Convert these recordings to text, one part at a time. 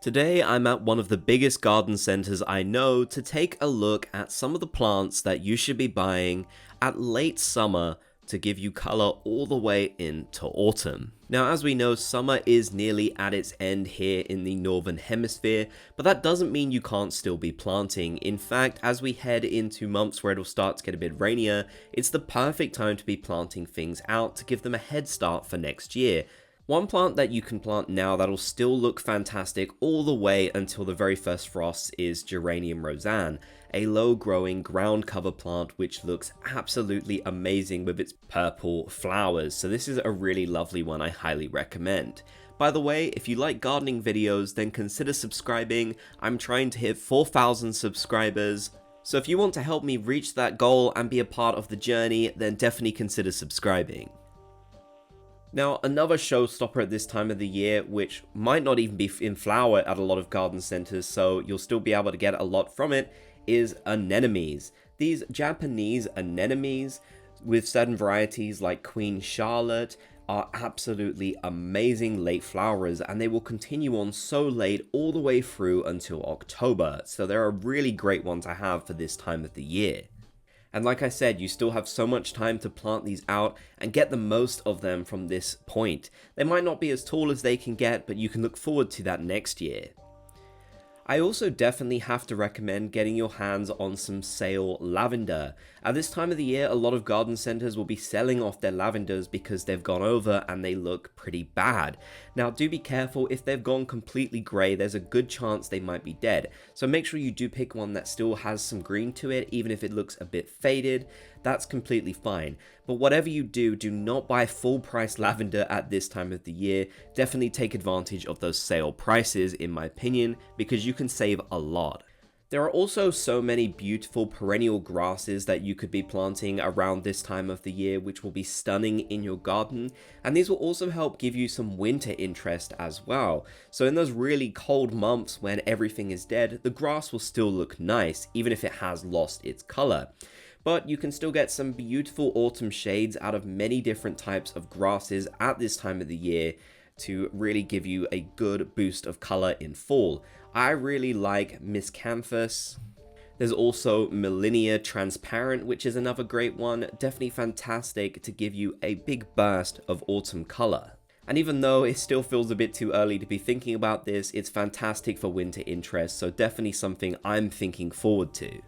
Today I'm at one of the biggest garden centers I know to take a look at some of the plants that you should be buying at late summer to give you color all the way into autumn. Now, as we know, summer is nearly at its end here in the northern hemisphere, but that doesn't mean you can't still be planting. In fact, as we head into months where it'll start to get a bit rainier, it's the perfect time to be planting things out to give them a head start for next year. One plant that you can plant now that'll still look fantastic all the way until the very first frost is Geranium Rozanne, a low-growing ground cover plant which looks absolutely amazing with its purple flowers. So this is a really lovely one I highly recommend. By the way, if you like gardening videos, then consider subscribing. I'm trying to hit 4,000 subscribers. So if you want to help me reach that goal and be a part of the journey, then definitely consider subscribing. Now, another showstopper at this time of the year, which might not even be in flower at a lot of garden centers, so you'll still be able to get a lot from it, is anemones. These Japanese anemones, with certain varieties like Queen Charlotte, are absolutely amazing late flowers, and they will continue on so late all the way through until October, so they're a really great one to have for this time of the year. And like I said, you still have so much time to plant these out and get the most of them from this point. They might not be as tall as they can get, but you can look forward to that next year. I also definitely have to recommend getting your hands on some sale lavender. At this time of the year, a lot of garden centers will be selling off their lavenders because they've gone over and they look pretty bad. Now, do be careful. If they've gone completely grey, there's a good chance they might be dead. So make sure you do pick one that still has some green to it, even if it looks a bit faded. That's completely fine. But whatever you do, do not buy full price lavender at this time of the year. Definitely take advantage of those sale prices, in my opinion, because you can save a lot. There are also so many beautiful perennial grasses that you could be planting around this time of the year, which will be stunning in your garden, and these will also help give you some winter interest as well. So in those really cold months when everything is dead, the grass will still look nice, even if it has lost its color. But you can still get some beautiful autumn shades out of many different types of grasses at this time of the year to really give you a good boost of color in fall. I really like Miscanthus. There's also Millennia Transparent, which is another great one. Definitely fantastic to give you a big burst of autumn color. And even though it still feels a bit too early to be thinking about this, it's fantastic for winter interest, so definitely something I'm thinking forward to.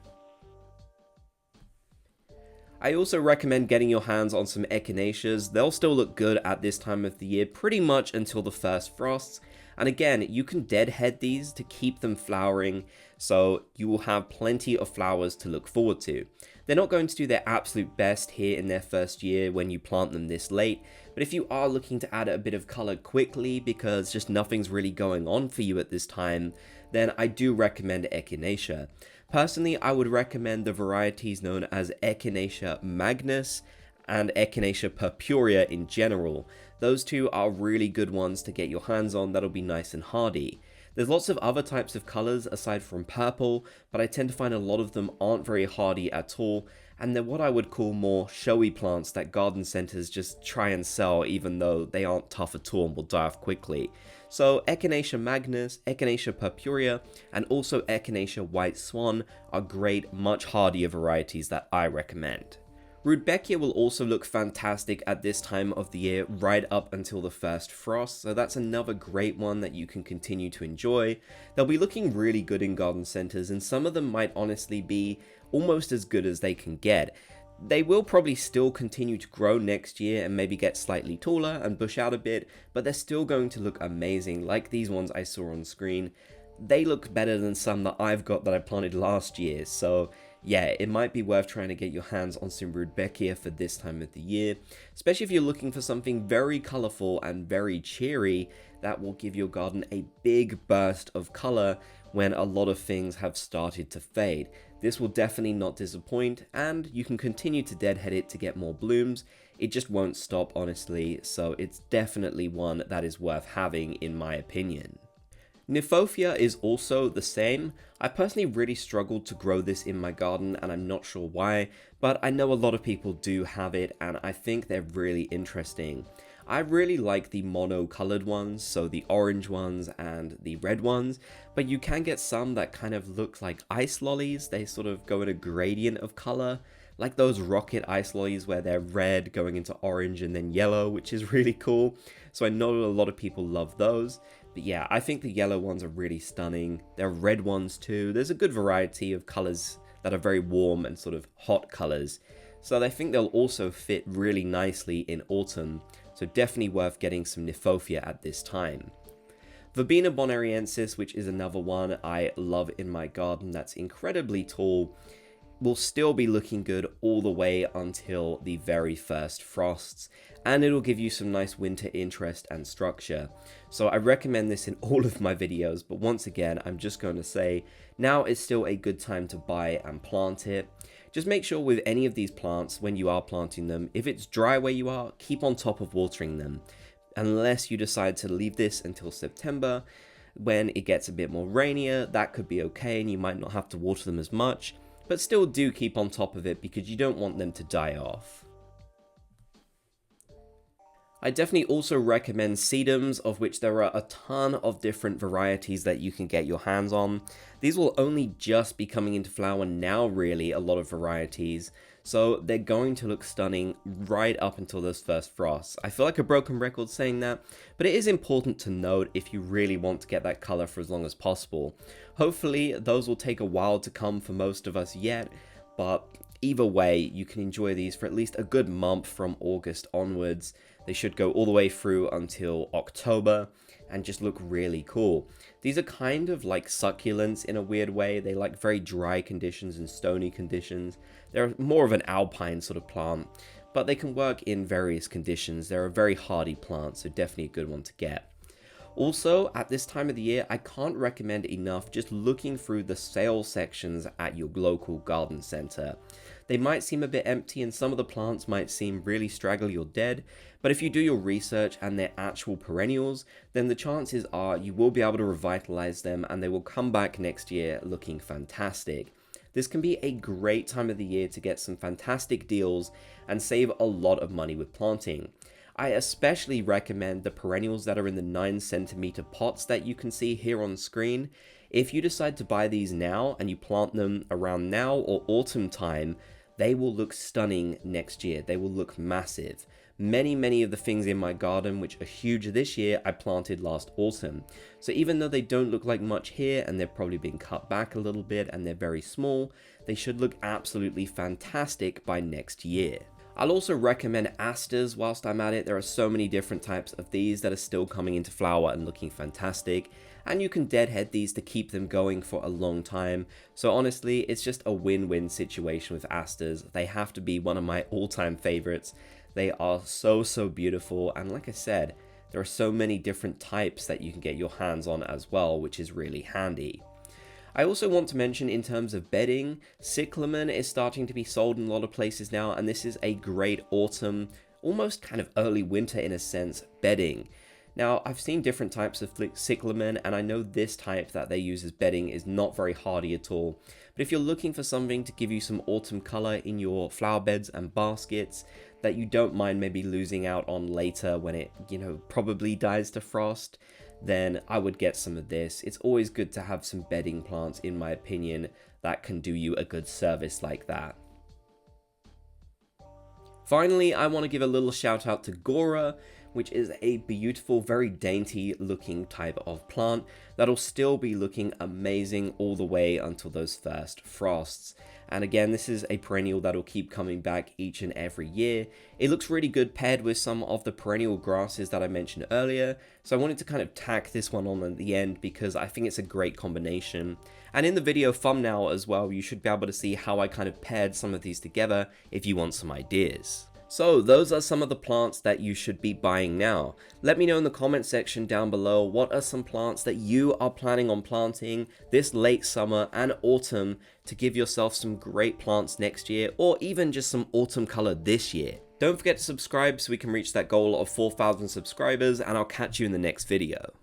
I also recommend getting your hands on some Echinaceas. They'll still look good at this time of the year, pretty much until the first frosts. And again, you can deadhead these to keep them flowering, so you will have plenty of flowers to look forward to. They're not going to do their absolute best here in their first year when you plant them this late, but if you are looking to add a bit of color quickly because just nothing's really going on for you at this time, then I do recommend Echinacea. Personally, I would recommend the varieties known as Echinacea magnus and Echinacea purpurea in general. Those two are really good ones to get your hands on that'll be nice and hardy. There's lots of other types of colors aside from purple, but I tend to find a lot of them aren't very hardy at all, and they're what I would call more showy plants that garden centers just try and sell even though they aren't tough at all and will die off quickly. So Echinacea magnus, Echinacea purpurea, and also Echinacea white swan are great, much hardier varieties that I recommend. Rudbeckia will also look fantastic at this time of the year right up until the first frost, so that's another great one that you can continue to enjoy. They'll be looking really good in garden centers, and some of them might honestly be almost as good as they can get. They will probably still continue to grow next year and maybe get slightly taller and bush out a bit, but they're still going to look amazing, like these ones I saw on screen. They look better than some that I've got that I planted last year, so yeah, it might be worth trying to get your hands on some Rudbeckia for this time of the year, especially if you're looking for something very colourful and very cheery that will give your garden a big burst of colour when a lot of things have started to fade. This will definitely not disappoint, and you can continue to deadhead it to get more blooms. It just won't stop, honestly, so it's definitely one that is worth having in my opinion. Kniphofia is also the same. I personally really struggled to grow this in my garden and I'm not sure why, but I know a lot of people do have it and I think they're really interesting. I really like the mono-colored ones, so the orange ones and the red ones, but you can get some that kind of look like ice lollies. They sort of go in a gradient of color, like those rocket ice lollies where they're red going into orange and then yellow, which is really cool. So I know a lot of people love those. But yeah, I think the yellow ones are really stunning. There are red ones too. There's a good variety of colors that are very warm and sort of hot colors. So I think they'll also fit really nicely in autumn. So definitely worth getting some Kniphofia at this time. Verbena Bonariensis, which is another one I love in my garden that's incredibly tall, will still be looking good all the way until the very first frosts, and it'll give you some nice winter interest and structure. So I recommend this in all of my videos, but once again, I'm just going to say now is still a good time to buy and plant it. Just make sure with any of these plants, when you are planting them, if it's dry where you are, keep on top of watering them. Unless you decide to leave this until September, when it gets a bit more rainier, that could be okay and you might not have to water them as much. But still do keep on top of it because you don't want them to die off. I definitely also recommend sedums, of which there are a ton of different varieties that you can get your hands on. These will only just be coming into flower now, really, a lot of varieties. So they're going to look stunning right up until those first frosts. I feel like a broken record saying that, but it is important to note if you really want to get that color for as long as possible. Hopefully those will take a while to come for most of us yet, but either way, you can enjoy these for at least a good month from August onwards. They should go all the way through until October and just look really cool. These are kind of like succulents in a weird way. They like very dry conditions and stony conditions. They're more of an alpine sort of plant, but they can work in various conditions. They're a very hardy plant, so definitely a good one to get. Also, at this time of the year, I can't recommend enough just looking through the sale sections at your local garden center. They might seem a bit empty and some of the plants might seem really straggly or dead, but if you do your research and they're actual perennials, then the chances are you will be able to revitalize them and they will come back next year looking fantastic. This can be a great time of the year to get some fantastic deals and save a lot of money with planting. I especially recommend the perennials that are in the 9cm pots that you can see here on screen. If you decide to buy these now and you plant them around now or autumn time, they will look stunning next year. They will look massive. Many of the things in my garden which are huge this year, I planted last autumn. So even though they don't look like much here and they've probably been cut back a little bit and they're very small, they should look absolutely fantastic by next year. I'll also recommend asters whilst I'm at it. There are so many different types of these that are still coming into flower and looking fantastic, and you can deadhead these to keep them going for a long time. So honestly, it's just a win-win situation with asters. They have to be one of my all-time favorites. They are so beautiful, and like I said, there are so many different types that you can get your hands on as well, which is really handy. I also want to mention in terms of bedding, Cyclamen is starting to be sold in a lot of places now, and this is a great autumn, almost kind of early winter in a sense, bedding. Now, I've seen different types of Cyclamen, and I know this type that they use as bedding is not very hardy at all. But if you're looking for something to give you some autumn color in your flower beds and baskets that you don't mind maybe losing out on later when it, probably dies to frost, then I would get some of this. It's always good to have some bedding plants, in my opinion, that can do you a good service like that. Finally, I want to give a little shout out to Guara, which is a beautiful, very dainty looking type of plant that'll still be looking amazing all the way until those first frosts. And again, this is a perennial that'll keep coming back each and every year. It looks really good paired with some of the perennial grasses that I mentioned earlier. So I wanted to kind of tack this one on at the end because I think it's a great combination. And in the video thumbnail as well, you should be able to see how I kind of paired some of these together if you want some ideas. So those are some of the plants that you should be buying now. Let me know in the comment section down below what are some plants that you are planning on planting this late summer and autumn to give yourself some great plants next year, or even just some autumn color this year. Don't forget to subscribe so we can reach that goal of 4,000 subscribers, and I'll catch you in the next video.